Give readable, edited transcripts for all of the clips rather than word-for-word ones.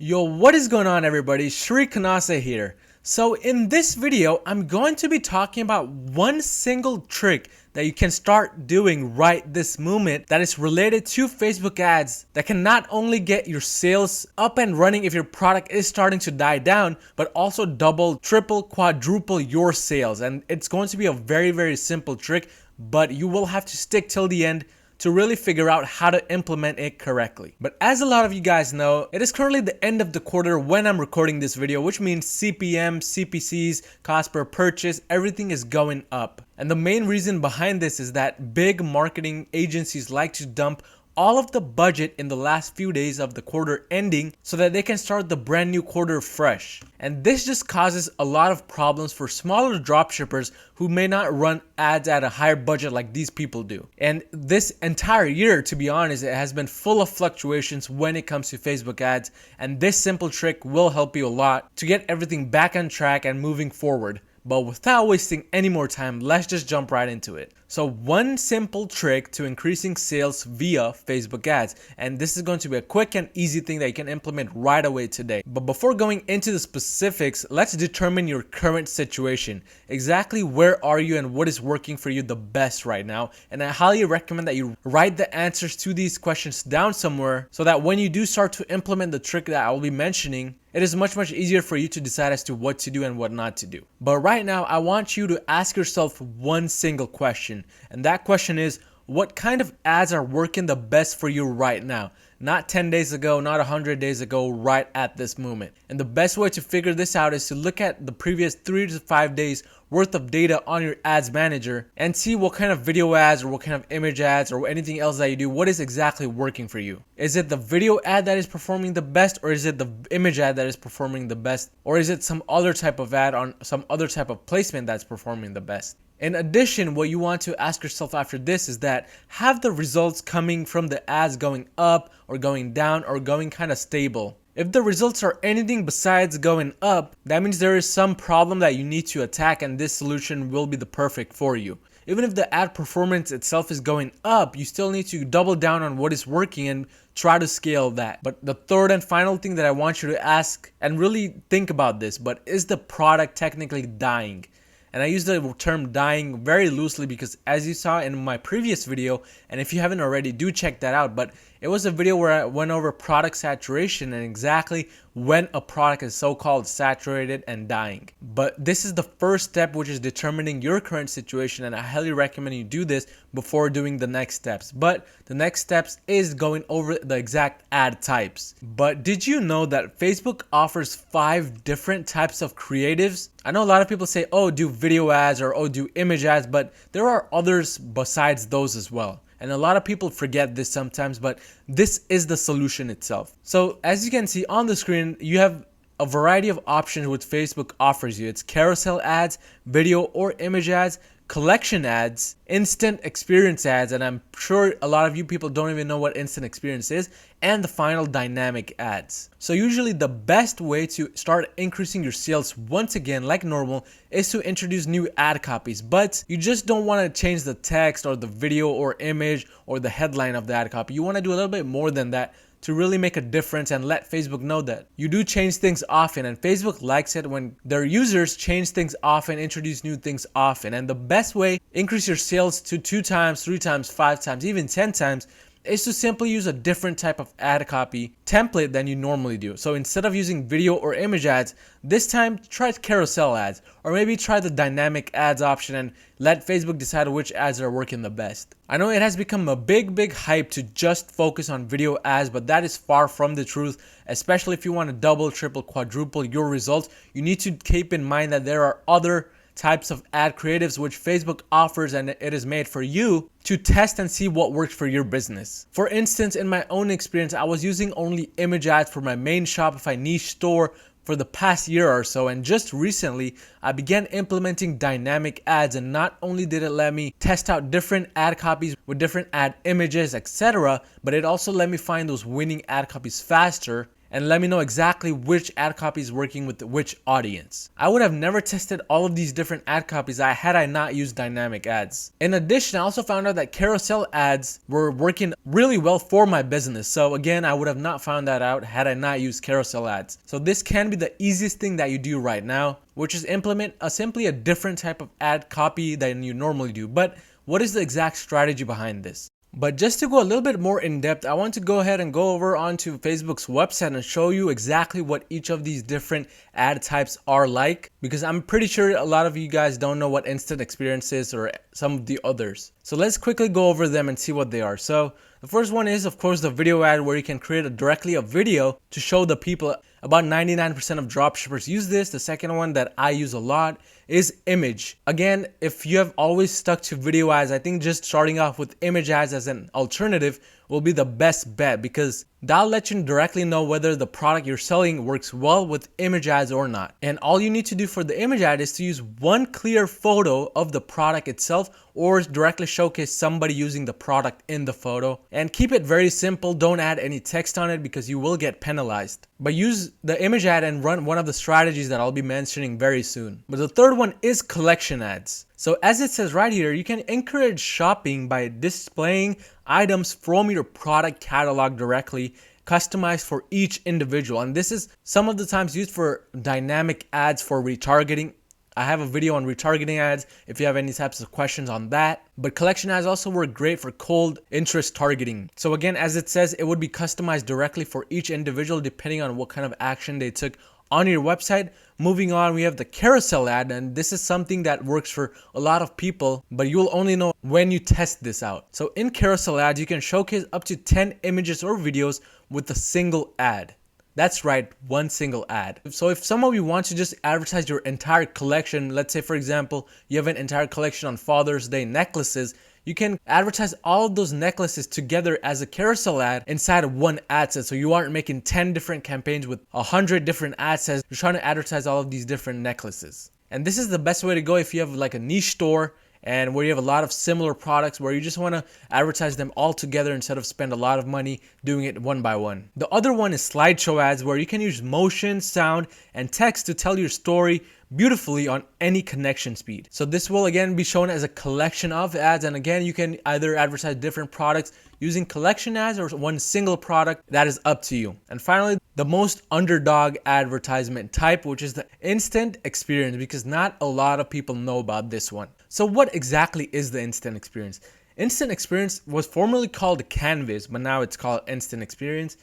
Yo, what is going on everybody? Shri Kanase here. So in this video, I'm going to be talking about one single trick that you can start doing right this moment that is related to Facebook ads that can not only get your sales up and running if your product is starting to die down, but also double, triple, quadruple your sales. And it's going to be a very simple trick, but you will have to stick till the end to really figure out how to implement it correctly. But as a lot of you guys know, it is currently the end of the quarter when I'm recording this video, which means CPM, CPCs, cost per purchase, everything is going up. And the main reason behind this is that big marketing agencies like to dump all of the budget in the last few days of the quarter ending so that they can start the brand new quarter fresh. And this just causes a lot of problems for smaller dropshippers who may not run ads at a higher budget like these people do. And this entire year, to be honest, it has been full of fluctuations when it comes to Facebook ads, and this simple trick will help you a lot to get everything back on track and moving forward. But without wasting any more time, let's just jump right into it. So one simple trick to increasing sales via Facebook ads, and this is going to be a quick and easy thing that you can implement right away today. But before going into the specifics, let's determine your current situation. Exactly where are you and what is working for you the best right now? And I highly recommend that you write the answers to these questions down somewhere so that when you do start to implement the trick that I will be mentioning, it is much easier for you to decide as to what to do and what not to do. But right now, I want you to ask yourself one single question. And that question is, what kind of ads are working the best for you right now? Not 10 days ago, not 100 days ago, right at this moment. And the best way to figure this out is to look at the previous 3 to 5 days worth of data on your ads manager and see what kind of video ads or what kind of image ads or anything else that you do, what is exactly working for you. Is it the video ad that is performing the best, or is it the image ad that is performing the best, or is it some other type of ad on some other type of placement that's performing the best? In addition, what you want to ask yourself after this is that, have the results coming from the ads going up or going down or going kind of stable? If the results are anything besides going up, that means there is some problem that you need to attack, and this solution will be the perfect for you. Even if the ad performance itself is going up, you still need to double down on what is working and try to scale that. But the third and final thing that I want you to ask and really think about this, but is the product technically dying? And I use the term dying very loosely because, as you saw in my previous video, and if you haven't already, do check that out, but it was a video where I went over product saturation and exactly when a product is so-called saturated and dying. But this is the first step, which is determining your current situation, and I highly recommend you do this before doing the next steps. But the next steps is going over the exact ad types. But did you know that Facebook offers 5 different types of creatives? I know a lot of people say, oh, do video ads or oh, do image ads, but there are others besides those as well. And a lot of people forget this sometimes, but this is the solution itself. So as you can see on the screen, you have a variety of options which Facebook offers you. It's carousel ads, video or image ads, collection ads, instant experience ads, and I'm sure a lot of you people don't even know what instant experience is, and the final dynamic ads. So usually the best way to start increasing your sales once again like normal is to introduce new ad copies, but you just don't want to change the text or the video or image or the headline of the ad copy. You want to do a little bit more than that to really make a difference and let Facebook know that you do change things often, and Facebook likes it when their users change things often, introduce new things often. And the best way increase your sales to 2 times, 3 times, 5 times, even 10 times is to simply use a different type of ad copy template than you normally do. So instead of using video or image ads, this time try carousel ads, or maybe try the dynamic ads option and let Facebook decide which ads are working the best. I know it has become a big hype to just focus on video ads, but that is far from the truth. Especially if you want to double, triple, quadruple your results, you need to keep in mind that there are other types of ad creatives which Facebook offers, and it is made for you to test and see what works for your business. For instance, in my own experience, I was using only image ads for my main Shopify niche store for the past year or so, and just recently I began implementing dynamic ads, and not only did it let me test out different ad copies with different ad images, etc., but it also let me find those winning ad copies faster and let me know exactly which ad copy is working with which audience. I would have never tested all of these different ad copies had I not used dynamic ads. In addition, I also found out that carousel ads were working really well for my business. So again, I would have not found that out had I not used carousel ads. So this can be the easiest thing that you do right now, which is implement simply a different type of ad copy than you normally do. But what is the exact strategy behind this? But just to go a little bit more in depth, I want to go ahead and go over onto Facebook's website and show you exactly what each of these different ad types are like, because I'm pretty sure a lot of you guys don't know what instant experience is or some of the others. So let's quickly go over them and see what they are. So the first one is, of course, the video ad, where you can create directly a video to show the people. About 99% of dropshippers use this. The second one that I use a lot is image. Again, if you have always stuck to video ads, I think just starting off with image ads as an alternative will be the best bet, because that'll let you directly know whether the product you're selling works well with image ads or not. And all you need to do for the image ad is to use one clear photo of the product itself, or directly showcase somebody using the product in the photo. And keep it very simple. Don't add any text on it because you will get penalized. But use the image ad and run one of the strategies that I'll be mentioning very soon. But the third one is collection ads. So as it says right here, you can encourage shopping by displaying items from your product catalog directly, customized for each individual. And this is some of the times used for dynamic ads for retargeting. I have a video on retargeting ads if you have any types of questions on that. But collection ads also work great for cold interest targeting. So again, as it says, it would be customized directly for each individual depending on what kind of action they took on your website. Moving on, we have the carousel ad, and this is something that works for a lot of people, but you'll only know when you test this out. So in carousel ads, you can showcase up to 10 images or videos with a single ad. That's right, one single ad. So if some of you want to just advertise your entire collection, let's say for example, you have an entire collection on Father's Day necklaces, you can advertise all of those necklaces together as a carousel ad inside of one ad set. So you aren't making 10 different campaigns with 100 different ad sets. You're trying to advertise all of these different necklaces. And this is the best way to go if you have like a niche store and where you have a lot of similar products, where you just want to advertise them all together instead of spend a lot of money doing it one by one. The other one is slideshow ads, where you can use motion, sound, and text to tell your story beautifully on any connection speed. So this will again be shown as a collection of ads, and again you can either advertise different products using collection ads or one single product. That is up to you. And finally, the most underdog advertisement type, which is the instant experience, because not a lot of people know about this one. So what exactly is the instant experience? Instant experience was formerly called Canvas, but now it's called instant experience,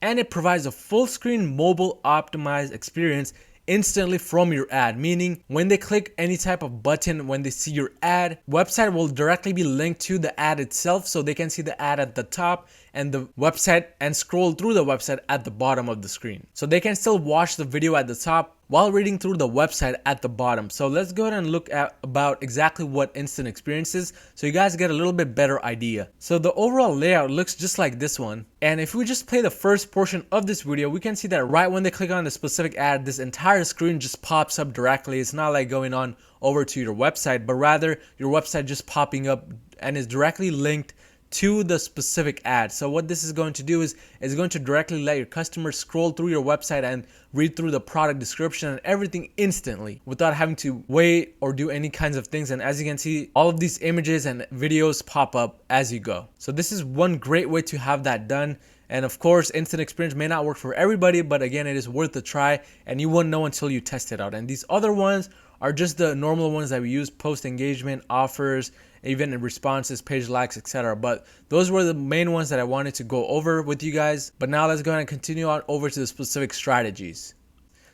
and it provides a full screen mobile optimized experience instantly from your ad, meaning when they click any type of button, when they see your ad, website will directly be linked to the ad itself, so they can see the ad at the top and the website and scroll through the website at the bottom of the screen. So they can still watch the video at the top while reading through the website at the bottom. So let's go ahead and look at about exactly what instant experience is, so you guys get a little bit better idea. So the overall layout looks just like this one. And if we just play the first portion of this video, we can see that right when they click on the specific ad, this entire screen just pops up directly. It's not like going on over to your website, but rather your website just popping up and is directly linked to the specific ad. So what this is going to do is it's going to directly let your customers scroll through your website and read through the product description and everything instantly without having to wait or do any kinds of things. And as you can see, all of these images and videos pop up as you go. So this is one great way to have that done. And of course, instant experience may not work for everybody, but again, it is worth a try, and you won't know until you test it out. And these other ones are just the normal ones that we use: post engagement, offers, even in responses, page likes, etc. But those were the main ones that I wanted to go over with you guys. But now let's go ahead and continue on over to the specific strategies.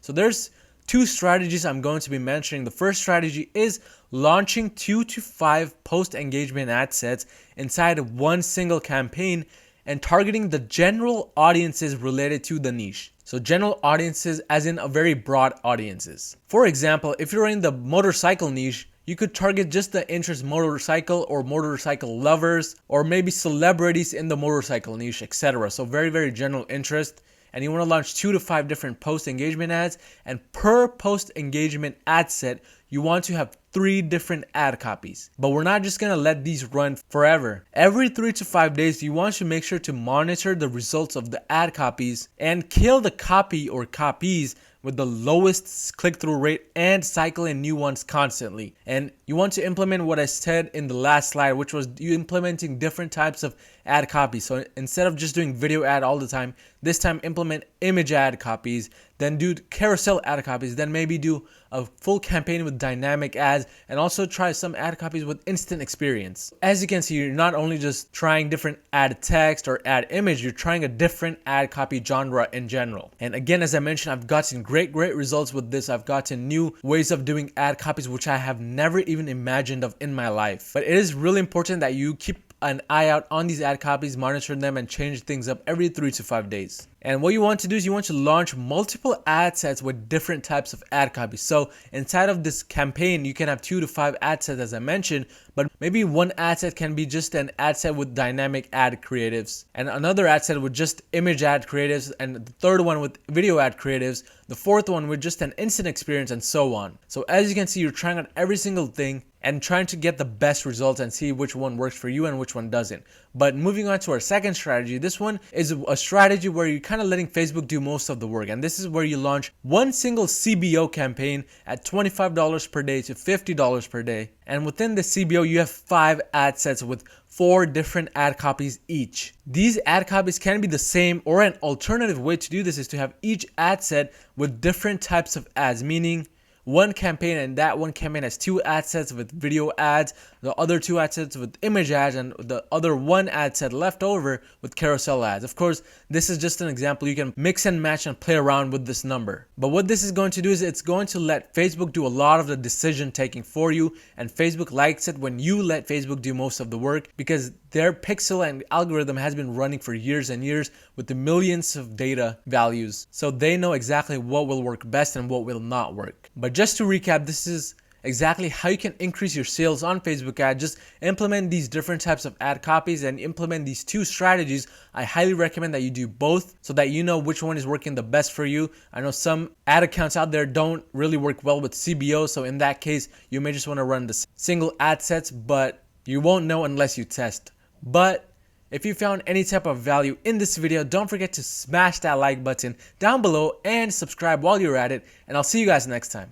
So there's two strategies I'm going to be mentioning. The first strategy is launching 2 to 5 post engagement ad sets inside of one single campaign and targeting the general audiences related to the niche. So general audiences as in a very broad audiences. For example, if you're in the motorcycle niche, you could target just the interest motorcycle or motorcycle lovers, or maybe celebrities in the motorcycle niche, etc. So very, very general interest. and you want to launch 2 to 5 different post engagement ads, and per post engagement ad set, you want to have 3 different ad copies. But we're not just going to let these run forever. Every 3 to 5 days, you want to make sure to monitor the results of the ad copies and kill the copy or copies with the lowest click-through rate and cycle in new ones constantly. And you want to implement what I said in the last slide, which was you implementing different types of ad copies. So instead of just doing video ad all the time, this time implement image ad copies, then do carousel ad copies, then maybe do a full campaign with dynamic ads, and also try some ad copies with instant experience. As you can see, you're not only just trying different ad text or ad image, you're trying a different ad copy genre in general. And again, as I mentioned, I've gotten great results with this. I've gotten new ways of doing ad copies which I have never even imagined of in my life. But it is really important that you keep an eye out on these ad copies, monitor them, and change things up every 3 to 5 days. And what you want to do is you want to launch multiple ad sets with different types of ad copies. So inside of this campaign, you can have 2 to 5 ad sets as I mentioned, but maybe one ad set can be just an ad set with dynamic ad creatives, and another ad set with just image ad creatives, and the third one with video ad creatives, the fourth one with just an instant experience, and so on. So as you can see, you're trying out every single thing and trying to get the best results and see which one works for you and which one doesn't. But moving on to our second strategy, this one is a strategy where you're kind of letting Facebook do most of the work. And this is where you launch one single CBO campaign at $25 per day to $50 per day. And within the CBO, you have 5 ad sets with 4 different ad copies each. These ad copies can be the same, or an alternative way to do this is to have each ad set with different types of ads, meaning one campaign, and that one campaign has 2 ad sets with video ads, the other 2 ad sets with image ads, and the other 1 ad set left over with carousel ads. Of course, this is just an example. You can mix and match and play around with this number. But what this is going to do is it's going to let Facebook do a lot of the decision taking for you, and Facebook likes it when you let Facebook do most of the work, because their pixel and algorithm has been running for years and years with the millions of data values. So they know exactly what will work best and what will not work. But just to recap, this is exactly how you can increase your sales on Facebook ads. Just implement these different types of ad copies and implement these 2 strategies. I highly recommend that you do both so that you know which one is working the best for you. I know some ad accounts out there don't really work well with CBO, so in that case, you may just want to run the single ad sets, but you won't know unless you test. But if you found any type of value in this video, don't forget to smash that like button down below and subscribe while you're at it, and I'll see you guys next time.